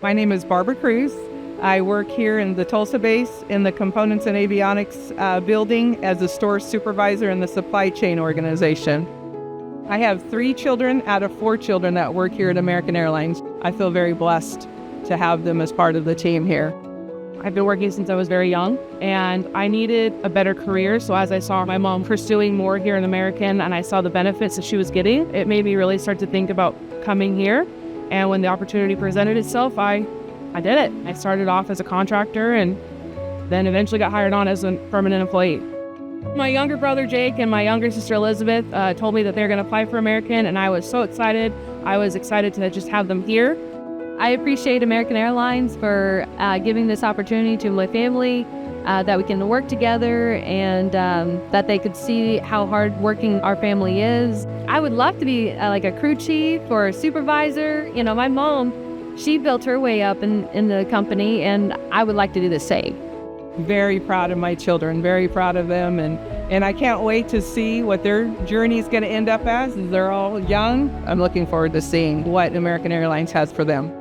My name is Barbara Cruze. I work here in the Tulsa base in the Components and Avionics building as a store supervisor in the supply chain organization. I have 3 children out of 4 children that work here at American Airlines. I feel very blessed to have them as part of the team here. I've been working since I was very young, and I needed a better career. So as I saw my mom pursuing more here in American and I saw the benefits that she was getting, it made me really start to think about coming here. And when the opportunity presented itself, I did it. I started off as a contractor and then eventually got hired on as a permanent employee. My younger brother Jake and my younger sister Elizabeth told me that they're going to apply for American, and I was so excited. I was excited to just have them here. I appreciate American Airlines for giving this opportunity to my family, that we can work together and that they could see how hard working our family is. I would love to be like a crew chief or a supervisor. You know, my mom, she built her way up in the company, and I would like to do the same. Very proud of my children, very proud of them, and I can't wait to see what their journey is going to end up as. They're all young. I'm looking forward to seeing what American Airlines has for them.